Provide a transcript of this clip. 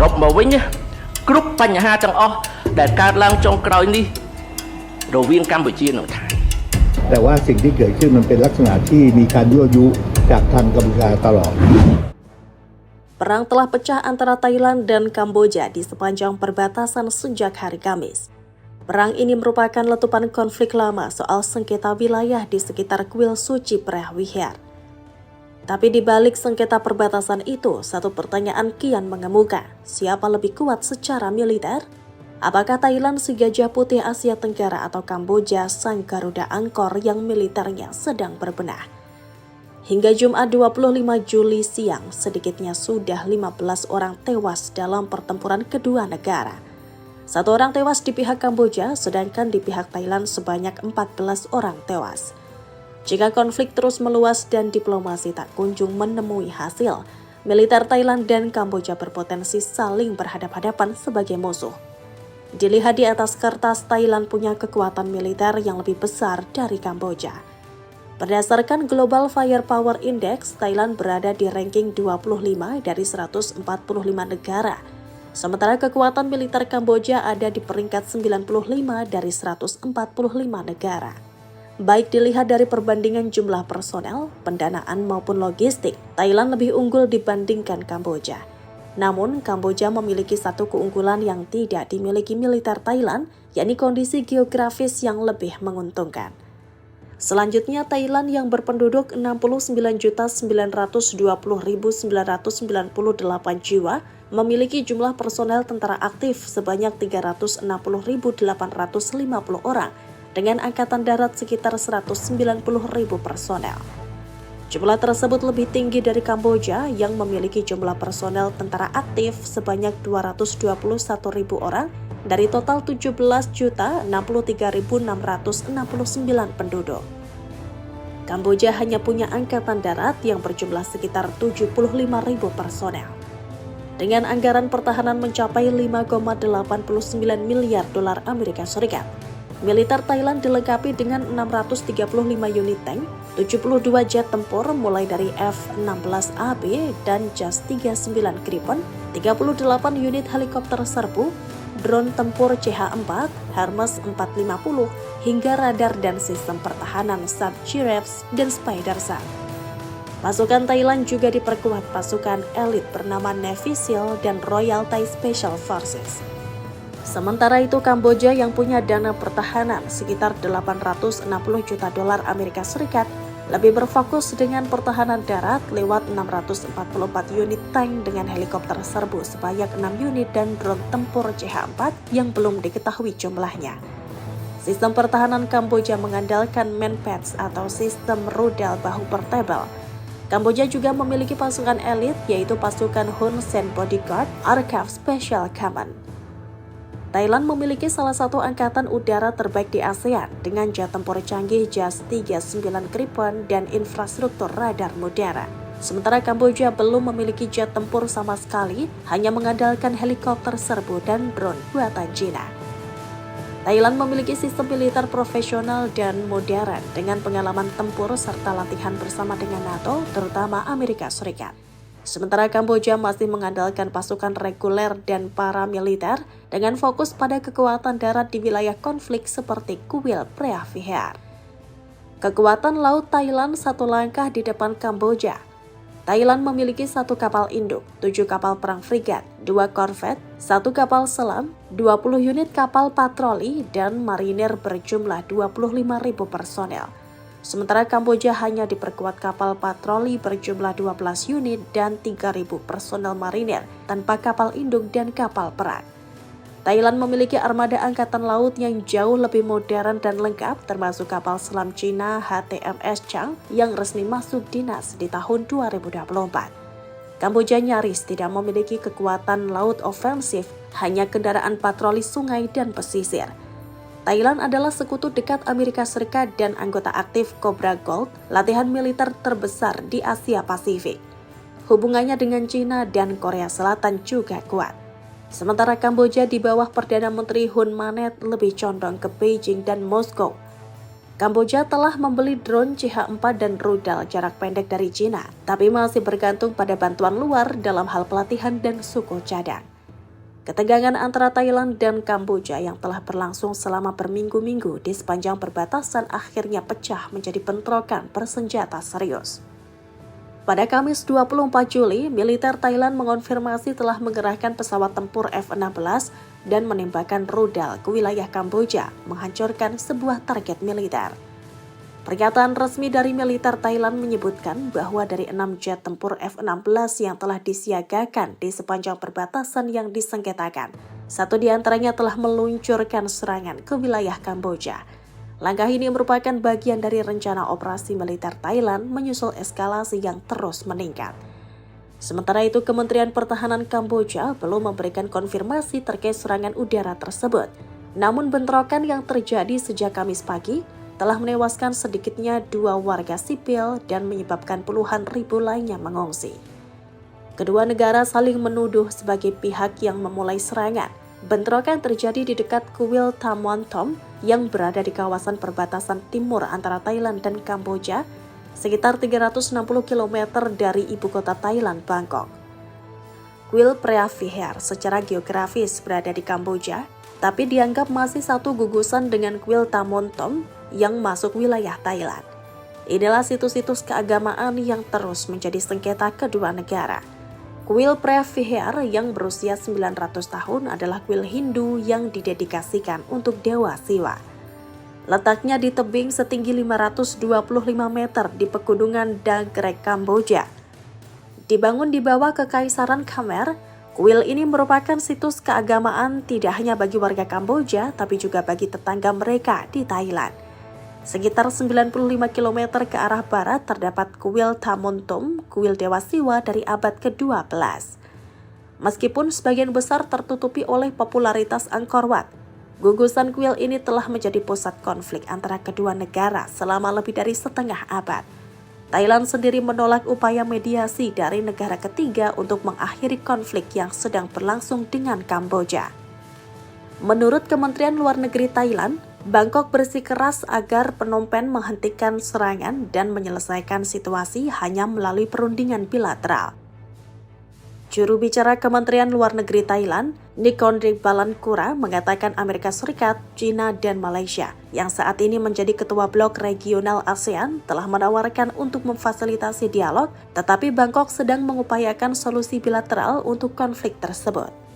រុបមកវិញគ្រប់បញ្ហាទាំងអស់ដែលកើតឡើងចុងក្រោយនេះរវាងកម្ពុជានិងថៃแต่ว่าสิ่งที่เกิดขึ้นมันเป็นลักษณะที่มีการยั่วยุจากทางกัมพูชาตลอด Perang telah pecah antara Thailand dan Kamboja di sepanjang perbatasan sejak hari Kamis. Perang ini merupakan letupan konflik lama soal sengketa wilayah di sekitar kuil suci Preah Vihear. Tapi di balik sengketa perbatasan itu, satu pertanyaan kian mengemuka. Siapa lebih kuat secara militer? Apakah Thailand si gajah putih Asia Tenggara atau Kamboja sang Garuda Angkor yang militernya sedang berbenah? Hingga Jumat 25 Juli siang, sedikitnya sudah 15 orang tewas dalam pertempuran kedua negara. Satu orang tewas di pihak Kamboja, sedangkan di pihak Thailand sebanyak 14 orang tewas. Jika konflik terus meluas dan diplomasi tak kunjung menemui hasil, militer Thailand dan Kamboja berpotensi saling berhadapan-hadapan sebagai musuh. Dilihat di atas kertas, Thailand punya kekuatan militer yang lebih besar dari Kamboja. Berdasarkan Global Firepower Index, Thailand berada di ranking 25 dari 145 negara. Sementara kekuatan militer Kamboja ada di peringkat 95 dari 145 negara. Baik dilihat dari perbandingan jumlah personel, pendanaan maupun logistik, Thailand lebih unggul dibandingkan Kamboja. Namun, Kamboja memiliki satu keunggulan yang tidak dimiliki militer Thailand, yakni kondisi geografis yang lebih menguntungkan. Selanjutnya, Thailand yang berpenduduk 69.920.998 jiwa memiliki jumlah personel tentara aktif sebanyak 360.850 orang dengan angkatan darat sekitar 190.000 personel. Jumlah tersebut lebih tinggi dari Kamboja yang memiliki jumlah personel tentara aktif sebanyak 221.000 orang dari total 17.063.669 penduduk. Kamboja hanya punya angkatan darat yang berjumlah sekitar 75.000 personel. Dengan anggaran pertahanan mencapai 5,89 miliar dolar Amerika Serikat, militer Thailand dilengkapi dengan 635 unit tank, 72 jet tempur mulai dari F-16AB dan JAS 39 Gripen, 38 unit helikopter serbu, drone tempur CH-4, Hermes 450, hingga radar dan sistem pertahanan Sub-Giraffes dan Spider-Sam. Pasukan Thailand juga diperkuat pasukan elit bernama Navy SEAL dan Royal Thai Special Forces. Sementara itu, Kamboja yang punya dana pertahanan sekitar 860 juta dolar Amerika Serikat lebih berfokus dengan pertahanan darat lewat 644 unit tank dengan helikopter serbu sebanyak 6 unit dan drone tempur CH-4 yang belum diketahui jumlahnya. Sistem pertahanan Kamboja mengandalkan Manpads atau sistem rudal bahu portable. Kamboja juga memiliki pasukan elit yaitu pasukan Hun Sen Bodyguard Arkav Special Command. Thailand memiliki salah satu angkatan udara terbaik di ASEAN dengan jet tempur canggih JAS 39 Gripen dan infrastruktur radar modern. Sementara Kamboja belum memiliki jet tempur sama sekali, hanya mengandalkan helikopter serbu dan drone buatan Cina. Thailand memiliki sistem militer profesional dan modern dengan pengalaman tempur serta latihan bersama dengan NATO, terutama Amerika Serikat. Sementara Kamboja masih mengandalkan pasukan reguler dan paramiliter dengan fokus pada kekuatan darat di wilayah konflik seperti kuil Preah Vihear. Kekuatan laut Thailand satu langkah di depan Kamboja. Thailand memiliki 1 kapal induk, 7 kapal perang frigat, 2 korvet, 1 kapal selam, 20 unit kapal patroli, dan marinir berjumlah 25.000 personel. Sementara Kamboja hanya diperkuat kapal patroli berjumlah 12 unit dan 3.000 personel marinir tanpa kapal induk dan kapal perang. Thailand memiliki armada angkatan laut yang jauh lebih modern dan lengkap, termasuk kapal selam Cina HTMS Chang yang resmi masuk dinas di tahun 2024. Kamboja nyaris tidak memiliki kekuatan laut ofensif, hanya kendaraan patroli sungai dan pesisir. Thailand adalah sekutu dekat Amerika Serikat dan anggota aktif Cobra Gold, latihan militer terbesar di Asia Pasifik. Hubungannya dengan Cina dan Korea Selatan juga kuat. Sementara Kamboja di bawah Perdana Menteri Hun Manet lebih condong ke Beijing dan Moskow. Kamboja telah membeli drone CH-4 dan rudal jarak pendek dari Cina, tapi masih bergantung pada bantuan luar dalam hal pelatihan dan suku cadang. Ketegangan antara Thailand dan Kamboja yang telah berlangsung selama berminggu-minggu di sepanjang perbatasan akhirnya pecah menjadi bentrokan bersenjata serius. Pada Kamis 24 Juli, militer Thailand mengonfirmasi telah mengerahkan pesawat tempur F-16 dan menembakkan rudal ke wilayah Kamboja, menghancurkan sebuah target militer. Pernyataan resmi dari militer Thailand menyebutkan bahwa dari 6 jet tempur F-16 yang telah disiagakan di sepanjang perbatasan yang disengketakan, satu di antaranya telah meluncurkan serangan ke wilayah Kamboja. Langkah ini merupakan bagian dari rencana operasi militer Thailand menyusul eskalasi yang terus meningkat. Sementara itu, Kementerian Pertahanan Kamboja belum memberikan konfirmasi terkait serangan udara tersebut. Namun bentrokan yang terjadi sejak Kamis pagi telah menewaskan sedikitnya 2 warga sipil dan menyebabkan puluhan ribu lainnya mengungsi. Kedua negara saling menuduh sebagai pihak yang memulai serangan. Bentrokan terjadi di dekat kuil Tham Mon Tom yang berada di kawasan perbatasan timur antara Thailand dan Kamboja, sekitar 360 km dari ibu kota Thailand, Bangkok. Kuil Preah Vihear secara geografis berada di Kamboja, tapi dianggap masih satu gugusan dengan kuil Tham Mon Tom yang masuk wilayah Thailand. Inilah situs-situs keagamaan yang terus menjadi sengketa kedua negara. Kuil Preah Vihear yang berusia 900 tahun adalah kuil Hindu yang didedikasikan untuk Dewa Siwa. Letaknya di tebing setinggi 525 meter di pegunungan Dagrek, Kamboja. Dibangun di bawah Kekaisaran Khmer, kuil ini merupakan situs keagamaan tidak hanya bagi warga Kamboja, tapi juga bagi tetangga mereka di Thailand. Sekitar 95 km ke arah barat terdapat kuil Tham Mon Tom, kuil Dewa Siwa dari abad ke-12. Meskipun sebagian besar tertutupi oleh popularitas Angkor Wat, gugusan kuil ini telah menjadi pusat konflik antara kedua negara selama lebih dari setengah abad. Thailand sendiri menolak upaya mediasi dari negara ketiga untuk mengakhiri konflik yang sedang berlangsung dengan Kamboja. Menurut Kementerian Luar Negeri Thailand, Bangkok bersikeras agar Phnom Penh menghentikan serangan dan menyelesaikan situasi hanya melalui perundingan bilateral. Juru bicara Kementerian Luar Negeri Thailand, Nikorndej Balankura, mengatakan Amerika Serikat, China, dan Malaysia yang saat ini menjadi ketua blok regional ASEAN telah menawarkan untuk memfasilitasi dialog, tetapi Bangkok sedang mengupayakan solusi bilateral untuk konflik tersebut.